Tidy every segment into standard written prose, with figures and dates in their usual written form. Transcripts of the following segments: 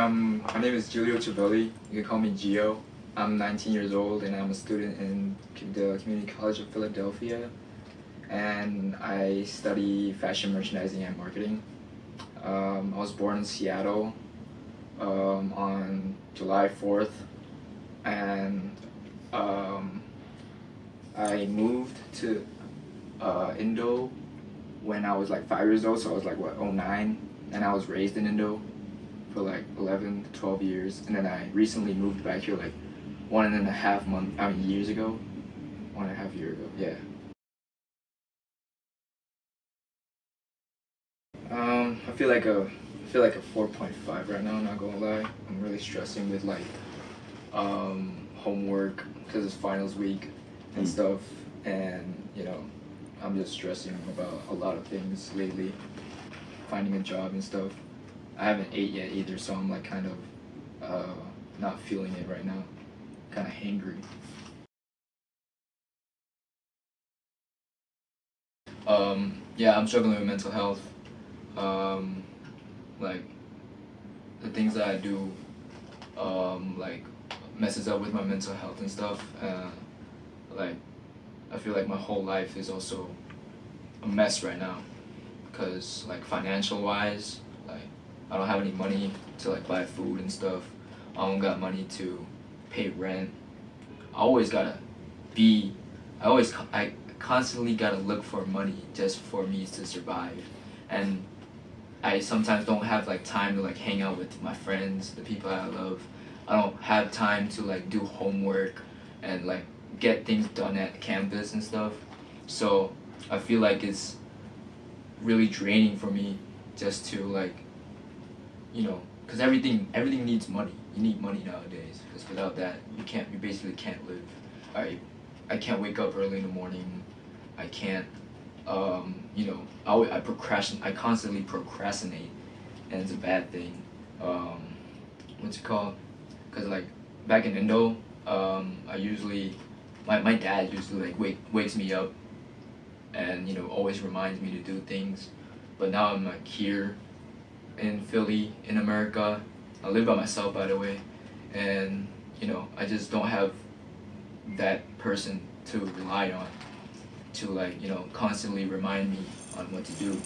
My name is Giulio Chaveli. You can call me Gio. I'm 19 years old and I'm a student in the Community College of Philadelphia, and I study fashion merchandising and marketing. I was born in Seattle on July 4th, and I moved to Indo when I was like 5 years old, so I was like, what, 09, and I was raised in Indo for like 11 to 12 years, and then I recently moved back here like 1.5 years ago. 1.5 years ago, yeah. I feel like a 4.5 right now, not gonna lie. I'm really stressing with like homework because it's finals week and stuff, and you know, I'm just stressing about a lot of things lately, finding a job and stuff. I haven't ate yet either, so I'm like kind of not feeling it right now, kind of hangry. Yeah, I'm struggling with mental health. Like the things that I do, like messes up with my mental health and stuff. Like I feel like my whole life is also a mess right now, because like financial wise, like I don't have any money to like buy food and stuff. I don't got money to pay rent. I always gotta be, I constantly gotta look for money just for me to survive, and I sometimes don't have like time to like hang out with my friends, the people I love. I don't have time to like do homework and like get things done at campus and stuff. So I feel like it's really draining for me just to like, you know, because everything needs money. You need money nowadays, because without that you basically can't live. I can't wake up early in the morning. I can't you know, I constantly procrastinate, and it's a bad thing. What's it called? Because like back in Indo, I usually, my dad usually like wakes me up and, you know, always reminds me to do things. But now I'm like here in Philly, in America. I live by myself, by the way, and you know, I just don't have that person to rely on to like, you know, constantly remind me on what to do,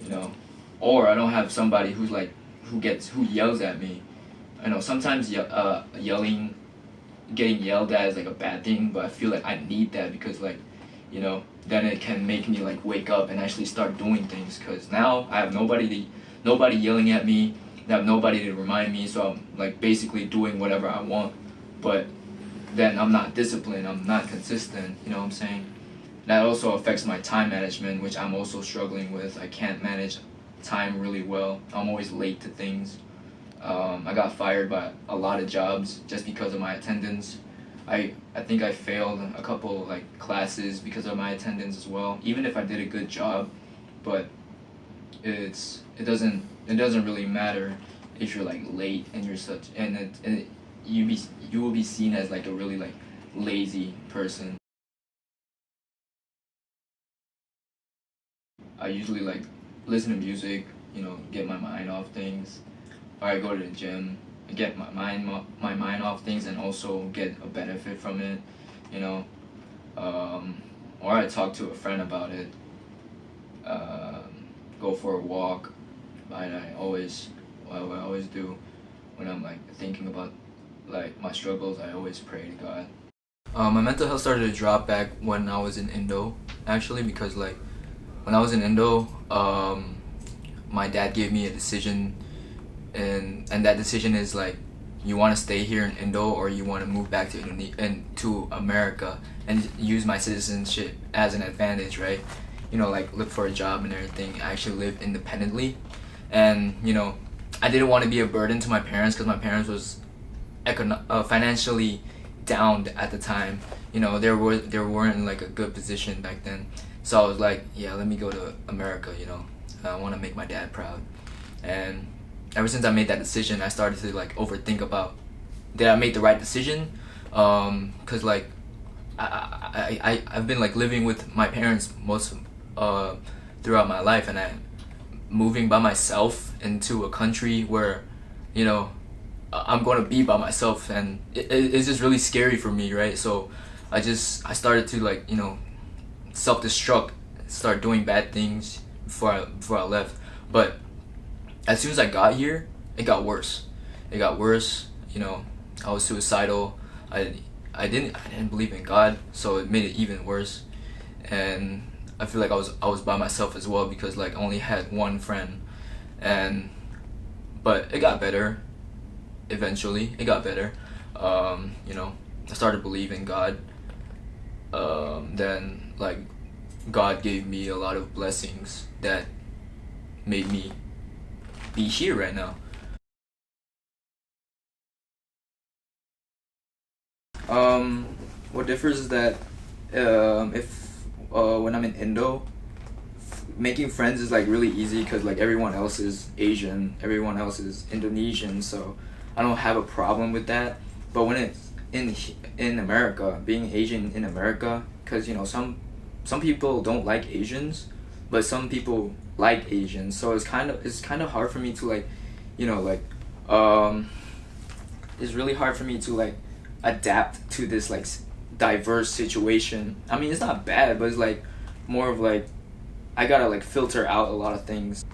you know. Or I don't have somebody who's like who yells at me. I know sometimes getting yelled at is like a bad thing, but I feel like I need that, because like, you know, then it can make me like wake up and actually start doing things, because now I have nobody yelling at me. I have nobody to remind me, so I'm like basically doing whatever I want, but then I'm not disciplined, I'm not consistent, you know what I'm saying? That also affects my time management, which I'm also struggling with. I can't manage time really well. I'm always late to things. I got fired by a lot of jobs just because of my attendance. I think I failed a couple like classes because of my attendance as well, even if I did a good job. But it doesn't really matter if you're like late and you're such, and you will be seen as like a really like lazy person. I usually like listen to music, you know, get my mind off things, or I go to the gym, get my mind off things, and also get a benefit from it, you know. Or I talk to a friend about it. Go for a walk, and what I always do when I'm like thinking about like my struggles, I always pray to God. My mental health started to drop back when I was in Indo, actually, because like when I was in Indo, my dad gave me a decision, and that decision is like, you want to stay here in Indo or you want to move back to America and use my citizenship as an advantage, right? You know, like look for a job and everything. I actually live independently, and you know, I didn't want to be a burden to my parents, because my parents was financially down at the time. You know, they weren't in like a good position back then. So I was like, yeah, let me go to America, you know. I want to make my dad proud. And ever since I made that decision, I started to like overthink about, did I make the right decision? Cause like I've been like living with my parents most throughout my life, and I moving by myself into a country where you know, I'm going to be by myself, and it's just really scary for me, right? So I started to, like, you know, self-destruct, start doing bad things before I left. But as soon as I got here, it got worse. It got worse. You know, I was suicidal. I didn't believe in God, so it made it even worse. And I feel like I was by myself as well, because like I only had one friend. And but it got better. Eventually, it got better. You know, I started believing God. Then like God gave me a lot of blessings that made me be here right now. What differs is that if when I'm in Indo, making friends is like really easy, because like everyone else is Asian, everyone else is Indonesian, so I don't have a problem with that. But when it's in America, being Asian in America, because you know some people don't like Asians, but some people like Asians, so it's kind of hard for me to like, you know, like it's really hard for me to like adapt to this like diverse situation. I mean, it's not bad, but it's like more of like I gotta like filter out a lot of things.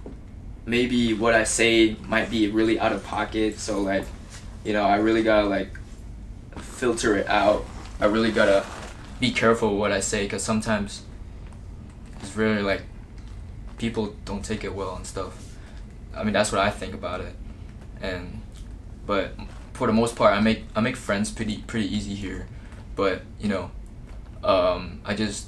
Maybe what I say might be really out of pocket, so like, you know, I really gotta like filter it out. I really gotta be careful what I say, because sometimes it's really like people don't take it well and stuff. I mean, that's what I think about it. And but for the most part, I make friends pretty easy here. But you know, I just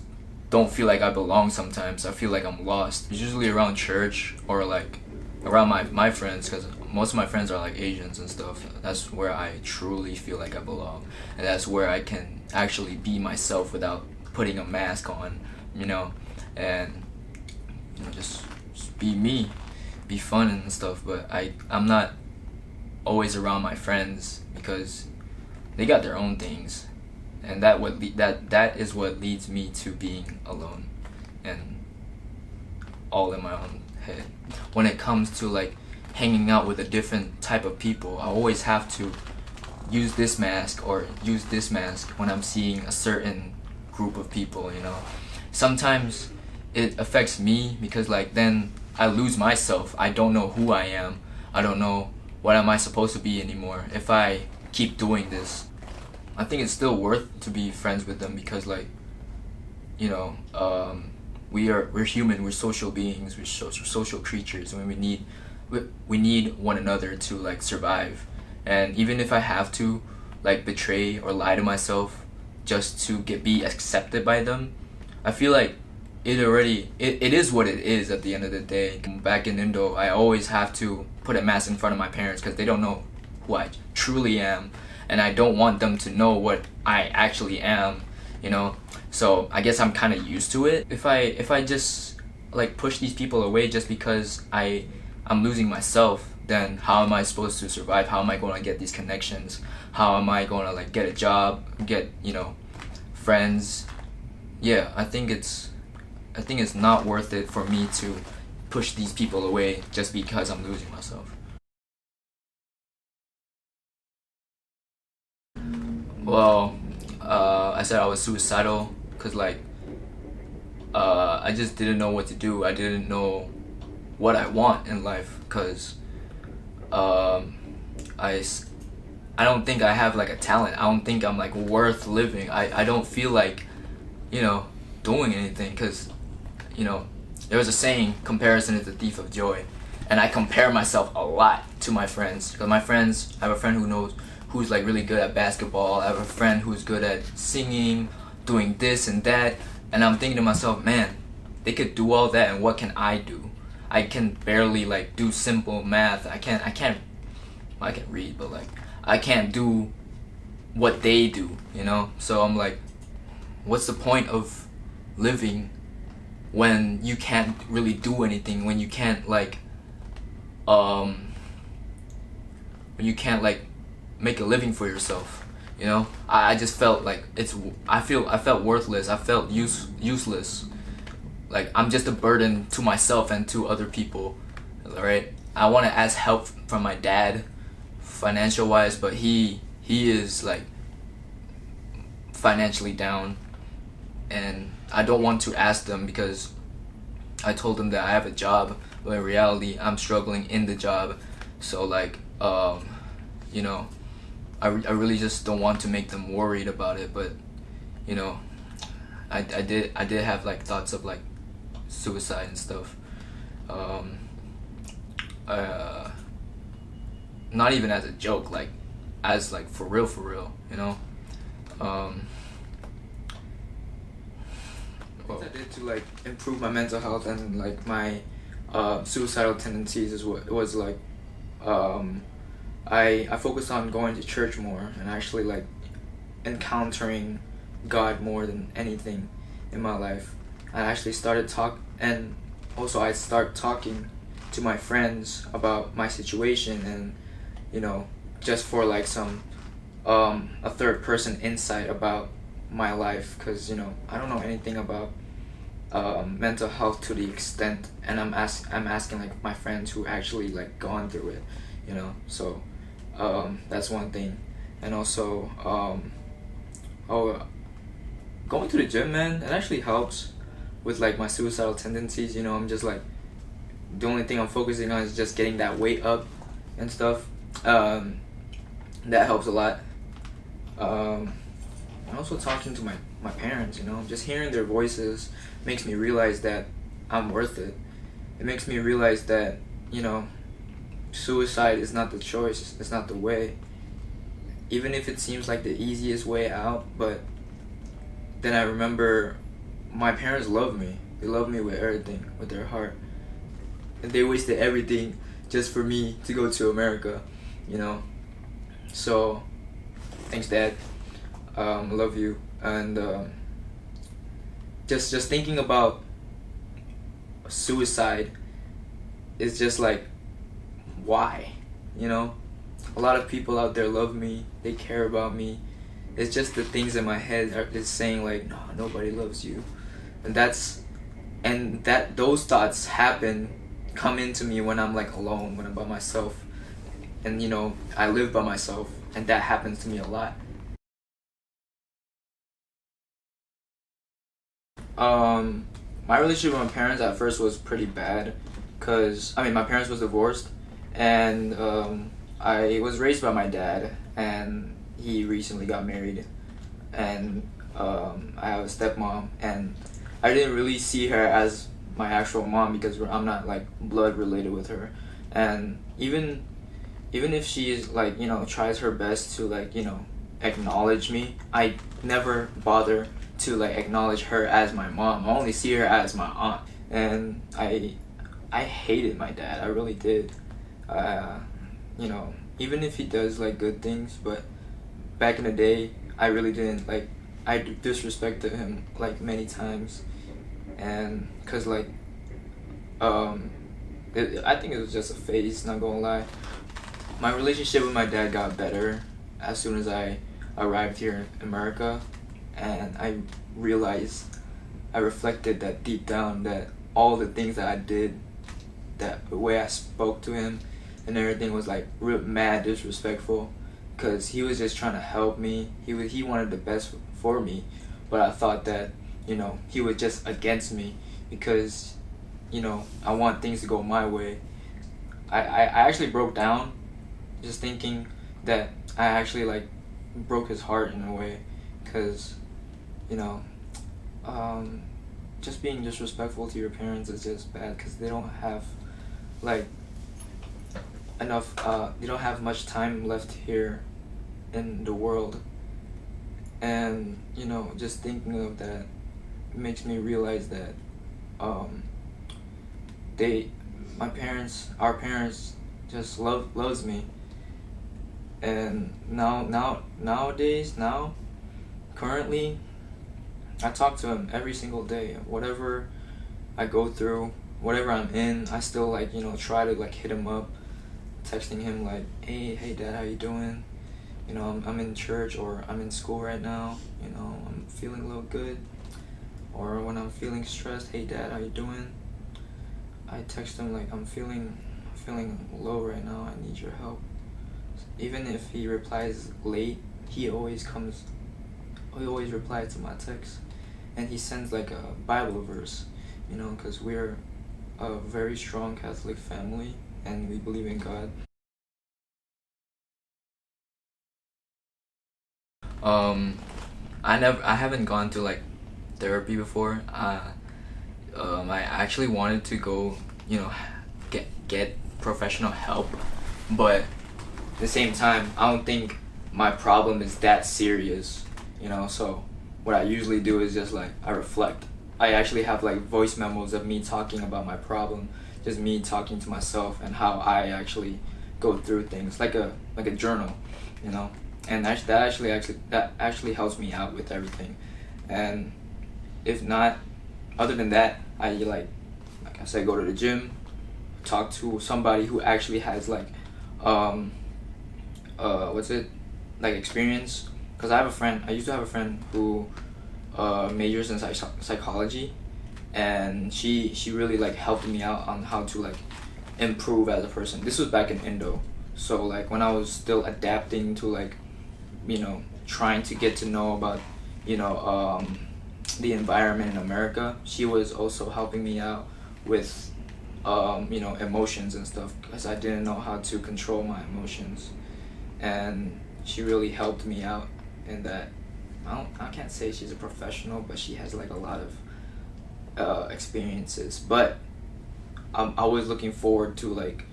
don't feel like I belong sometimes. I feel like I'm lost. It's usually around church or like around my friends, because most of my friends are like Asians and stuff. That's where I truly feel like I belong, and that's where I can actually be myself without putting a mask on, you know, and you know, just be me, be fun and stuff. But I'm not always around my friends because they got their own things, and that is what leads me to being alone and all in my own head. When it comes to like hanging out with a different type of people, I always have to use this mask or use this mask when I'm seeing a certain group of people, you know. Sometimes it affects me because like then I lose myself. I don't know who I am. I don't know what am I supposed to be anymore if I keep doing this. I think it's still worth to be friends with them because like, you know, we're human, we're social beings, we're social creatures, and we need one another to like survive. And even if I have to like betray or lie to myself just to be accepted by them, I feel like it is what it is at the end of the day. Back in Indo, I always have to put a mask in front of my parents because they don't know who I truly am, and I don't want them to know what I actually am, you know. So I guess I'm kind of used to it. If I just like push these people away just because I'm losing myself, then how am I supposed to survive? How am I going to get these connections? How am I going to like get a job, get, you know, friends? Yeah, I think it's not worth it for me to push these people away just because I'm losing myself. Well, I said I was suicidal because like I just didn't know what to do. I didn't know what I want in life because um, I don't think I have like a talent. I don't think I'm like worth living. I don't feel like, you know, doing anything because, you know, there was a saying, comparison is the thief of joy. And I compare myself a lot to my friends. Because my friends, I have a friend who's like really good at basketball. I have a friend who's good at singing, doing this and that. And I'm thinking to myself, man, they could do all that, and what can I do? I can barely like do simple math. I can read, but like I can't do what they do, you know? So I'm like, what's the point of living when you can't really do anything, when you can't like make a living for yourself, you know? I just felt like I felt worthless. I felt useless. Like I'm just a burden to myself and to other people, right? I want to ask help from my dad, financial wise, but he is like financially down, and I don't want to ask them because I told them that I have a job, but in reality I'm struggling in the job. So like you know, I really just don't want to make them worried about it, but you know, I did have like thoughts of like suicide and stuff. Not even as a joke, like as like for real, you know. What I did to like improve my mental health and like my suicidal tendencies is what it was like. I focused on going to church more and actually like encountering God more than anything in my life. I actually and also I start talking to my friends about my situation, and you know, just for like some a third person insight about my life, because you know, I don't know anything about mental health to the extent, and I'm asking like my friends who actually like gone through it, you know. So that's one thing. And also going to the gym, man, it actually helps with like my suicidal tendencies, you know. I'm just like, the only thing I'm focusing on is just getting that weight up and stuff. That helps a lot. And also talking to my parents, you know, just hearing their voices makes me realize that I'm worth it. It makes me realize that, you know, suicide is not the choice, it's not the way. Even if it seems like the easiest way out, but then I remember my parents love me. They love me with everything, with their heart. And they wasted everything just for me to go to America, you know. So, thanks, Dad. Love you. And just thinking about suicide is just like, why? You know? A lot of people out there love me. They care about me. It's just the things in my head are just saying like, no, nobody loves you. And those thoughts come into me when I'm like alone, when I'm by myself. And you know, I live by myself, and that happens to me a lot. My relationship with my parents at first was pretty bad, cause I mean my parents was divorced, and I was raised by my dad, and he recently got married, and I have a stepmom, and I didn't really see her as my actual mom because I'm not like blood related with her, and even if she's like, you know, tries her best to like, you know, acknowledge me, I never bother to like acknowledge her as my mom. I only see her as my aunt, and I hated my dad. I really did. You know, even if he does like good things, but back in the day, I really didn't like. I disrespected him like many times, and cause like, I think it was just a phase. Not gonna lie. My relationship with my dad got better as soon as I arrived here in America, and I reflected that deep down that all the things that I did, that the way I spoke to him and everything was like real mad disrespectful, because he was just trying to help me. He wanted the best for me, but I thought that, you know, he was just against me because, you know, I want things to go my way. I actually broke down just thinking that I actually like broke his heart in a way, because, you know, just being disrespectful to your parents is just bad, because they don't have like enough, they don't have much time left here in the world. And you know, just thinking of that makes me realize that our parents just loves me. And nowadays, currently, I talk to him every single day. Whatever I go through, whatever I'm in, I still like, you know, try to like hit him up, texting him like, hey Dad, how you doing? You know, I'm in church, or I'm in school right now. You know, I'm feeling a little good. Or when I'm feeling stressed, hey Dad, how you doing? I text him like, I'm feeling low right now. I need your help. even if he replies late, he always replies to my text, and he sends like a Bible verse, you know, because we're a very strong Catholic family and we believe in God. I haven't gone to like therapy before. I actually wanted to go, you know, get professional help, but at the same time, I don't think my problem is that serious, you know. So what I usually do is just like I reflect. I actually have like voice memos of me talking about my problem, just me talking to myself and how I actually go through things, like a journal, you know. And that actually helps me out with everything. And if not, other than that, I like I said, go to the gym, talk to somebody who actually has like like experience. Because I used to have a friend who majors in psychology, and she really like helped me out on how to like improve as a person. This was back in Indo, so like when I was still adapting to like, you know, trying to get to know about, you know, the environment in America. She was also helping me out with you know, emotions and stuff, because I didn't know how to control my emotions, and she really helped me out in that. I can't say she's a professional, but she has like a lot of experiences. But I'm always looking forward to like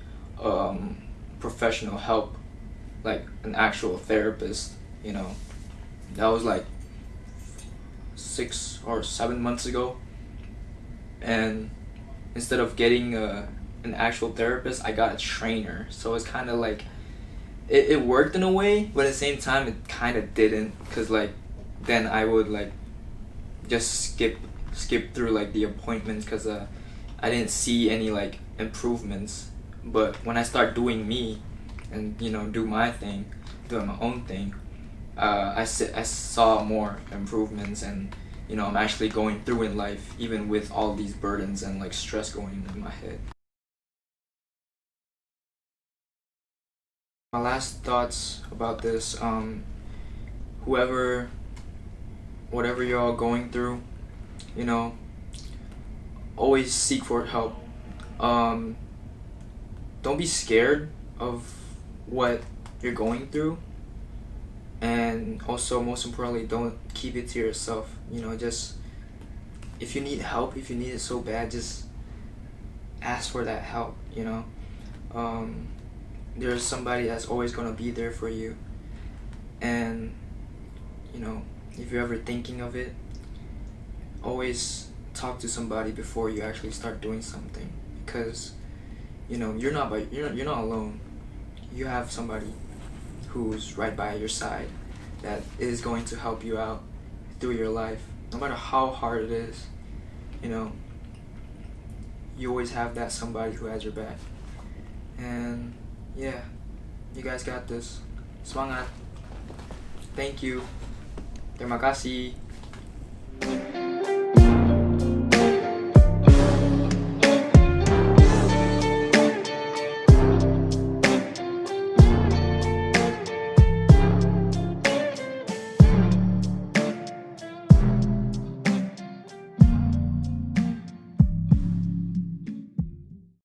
professional help, like an actual therapist, you know. That was like 6 or 7 months ago, and instead of getting an actual therapist, I got a trainer. So it's kind of like it worked in a way, but at the same time it kind of didn't, because like then I would like just skip through like the appointments, because I didn't see any like improvements. But when I start doing me and, you know, doing my own thing, I saw more improvements, and, you know, I'm actually going through in life even with all these burdens and like stress going in my head. My last thoughts about this, whatever you're all going through, you know, always seek for help. Don't be scared of what you're going through, and also most importantly, don't keep it to yourself. You know, just if you need help, if you need it so bad, just ask for that help, you know. There's somebody that's always gonna be there for you, and, you know, if you're ever thinking of it, always talk to somebody before you actually start doing something, because, you know, you're not alone. You have somebody who's right by your side that is going to help you out through your life, no matter how hard it is. You know, you always have that somebody who has your back. And yeah, you guys got this. Semangat. Thank you. Terima kasih.